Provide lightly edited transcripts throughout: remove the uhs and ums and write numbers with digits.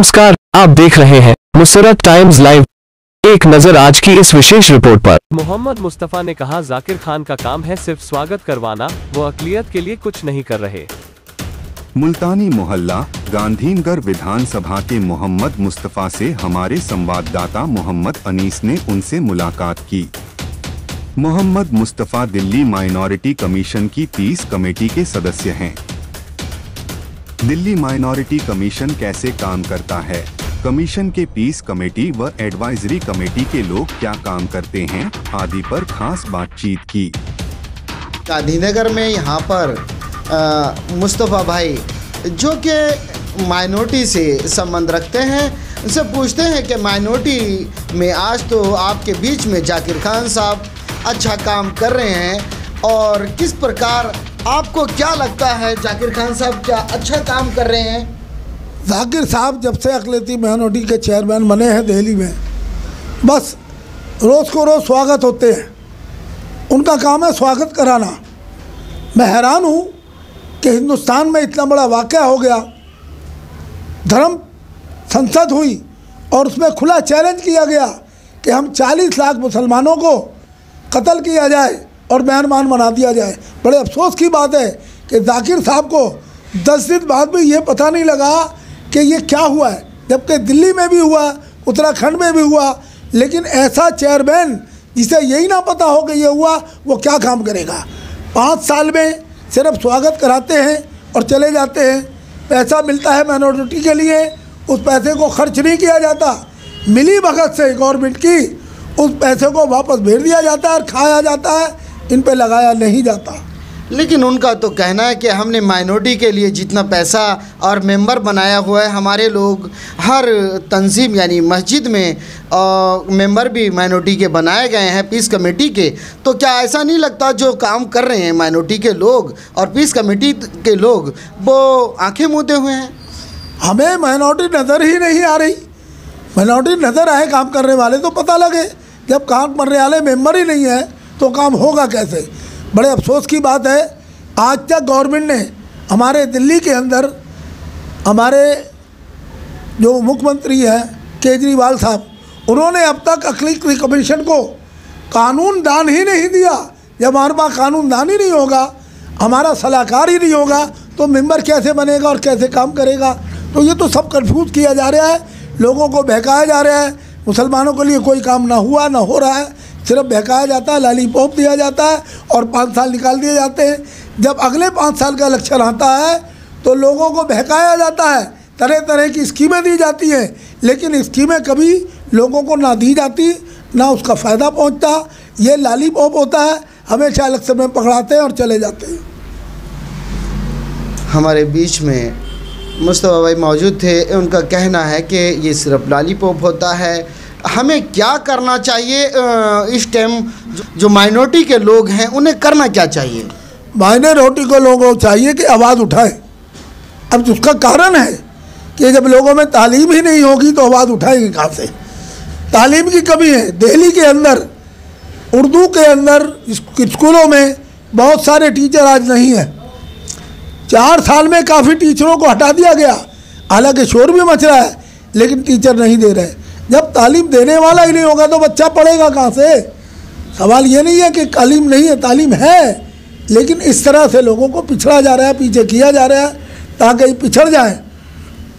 नमस्कार, आप देख रहे हैं मुसरत टाइम्स लाइव। एक नजर आज की इस विशेष रिपोर्ट पर। मोहम्मद मुस्तफा ने कहा, जाकिर खान का काम है सिर्फ स्वागत करवाना, वो अकलियत के लिए कुछ नहीं कर रहे। मुल्तानी मोहल्ला गांधीनगर विधानसभा के मोहम्मद मुस्तफा से हमारे संवाददाता मोहम्मद अनीस ने उनसे मुलाकात की। मोहम्मद मुस्तफा दिल्ली माइनॉरिटी कमीशन की पीस कमेटी के सदस्य हैं। दिल्ली माइनॉरिटी कमीशन कैसे काम करता है, कमीशन के पीस कमेटी व एडवाइजरी कमेटी के लोग क्या काम करते हैं आदि पर खास बातचीत की। गांधीनगर में यहाँ पर मुस्तफ़ा भाई जो कि माइनॉरिटी से संबंध रखते हैं, उनसे पूछते हैं कि माइनॉरिटी में आज तो आपके बीच में जाकिर खान साहब अच्छा काम कर रहे हैं, और किस प्रकार आपको क्या लगता है जाकिर खान साहब क्या अच्छा काम कर रहे हैं? जाकिर साहब जब से अक़लियती माइनॉरिटी के चेयरमैन बने हैं दिल्ली में, बस रोज़ को रोज़ स्वागत होते हैं। उनका काम है स्वागत कराना। मैं हैरान हूँ कि हिंदुस्तान में इतना बड़ा वाक़या हो गया, धर्म संसद हुई और उसमें खुला चैलेंज किया गया कि हम 40 लाख मुसलमानों को कत्ल किया जाए और मेहमान बना दिया जाए। बड़े अफसोस की बात है कि जाकिर साहब को 10 दिन बाद भी ये पता नहीं लगा कि ये क्या हुआ है, जबकि दिल्ली में भी हुआ, उत्तराखंड में भी हुआ। लेकिन ऐसा चेयरमैन जिसे यही ना पता हो कि ये हुआ, वो क्या काम करेगा? 5 साल में सिर्फ स्वागत कराते हैं और चले जाते हैं। पैसा मिलता है माइनॉरिटी के लिए, उस पैसे को खर्च नहीं किया जाता। मिली भगत से गवर्नमेंट की उस पैसे को वापस भेज दिया जाता है और खाया जाता है, इन पे लगाया नहीं जाता। लेकिन उनका तो कहना है कि हमने माइनॉरिटी के लिए जितना पैसा और मेंबर बनाया हुआ है, हमारे लोग हर तंजीम यानी मस्जिद में मेंबर भी माइनॉरिटी के बनाए गए हैं पीस कमेटी के। तो क्या ऐसा नहीं लगता जो काम कर रहे हैं माइनॉरिटी के लोग और पीस कमेटी के लोग, वो आंखें मूंदे हुए हैं? हमें माइनॉरिटी नज़र ही नहीं आ रही। माइनॉरिटी नज़र आए काम करने वाले तो पता लगे, जब काम करने वाले मेंबर ही नहीं है तो काम होगा कैसे? बड़े अफसोस की बात है, आज तक गवर्नमेंट ने हमारे दिल्ली के अंदर हमारे जो मुख्यमंत्री हैं केजरीवाल साहब, उन्होंने अब तक अक़लियती कमीशन को कानून दान ही नहीं दिया। जब हमारे पास कानून दान ही नहीं होगा, हमारा सलाहकार ही नहीं होगा, तो मेंबर कैसे बनेगा और कैसे काम करेगा? तो ये तो सब कंफ्यूज किया जा रहा है, लोगों को बहकाया जा रहा है। मुसलमानों के लिए कोई काम ना हुआ ना हो रहा है, सिर्फ बहकाया जाता है, लालीपॉप दिया जाता है और 5 साल निकाल दिए जाते हैं। जब अगले 5 साल का इलेक्शन आता है तो लोगों को बहकाया जाता है, तरह तरह की स्कीमें दी जाती हैं, लेकिन स्कीमें कभी लोगों को ना दी जाती ना उसका फ़ायदा पहुंचता। ये लालीपॉप होता है, हमेशा इलेक्शन में पकड़ाते हैं और चले जाते हैं। हमारे बीच में मुस्तफ़ा भाई मौजूद थे, उनका कहना है कि ये सिर्फ लालीपॉप होता है। हमें क्या करना चाहिए इस टाइम? जो माइनॉरिटी के लोग हैं उन्हें करना क्या चाहिए? माइनॉरिटी को लोगों को चाहिए कि आवाज़ उठाएं। अब उसका कारण है कि जब लोगों में तालीम ही नहीं होगी तो आवाज़ उठाएंगे कहाँ से? तालीम की कमी है दिल्ली के अंदर। उर्दू के अंदर स्कूलों में बहुत सारे टीचर आज नहीं हैं। 4 साल में काफ़ी टीचरों को हटा दिया गया, हालांकि शोर भी मच रहा है, लेकिन टीचर नहीं दे रहे। जब तालीम देने वाला ही नहीं होगा तो बच्चा पढ़ेगा कहाँ से? सवाल ये नहीं है कि तालीम नहीं है, तालीम है, लेकिन इस तरह से लोगों को पिछड़ा जा रहा है, पीछे किया जा रहा है ताकि पिछड़ जाए।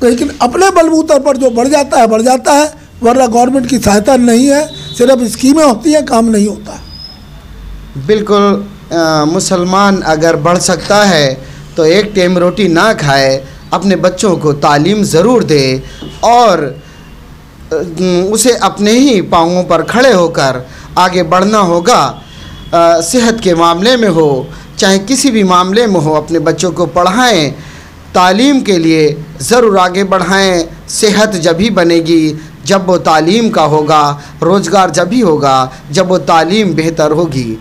लेकिन अपने बलबूते पर जो बढ़ जाता है बढ़ जाता है, वरना गवर्नमेंट की सहायता नहीं है, सिर्फ स्कीमें होती हैं, काम नहीं होता। बिल्कुल, मुसलमान अगर बढ़ सकता है तो एक टाइम रोटी ना खाए, अपने बच्चों को तालीम ज़रूर दे और उसे अपने ही पाँवों पर खड़े होकर आगे बढ़ना होगा। सेहत के मामले में हो चाहे किसी भी मामले में हो, अपने बच्चों को पढ़ाएं, तालीम के लिए ज़रूर आगे बढ़ाएं। सेहत जब ही बनेगी जब वो तालीम का होगा, रोज़गार जब ही होगा जब वो तालीम बेहतर होगी।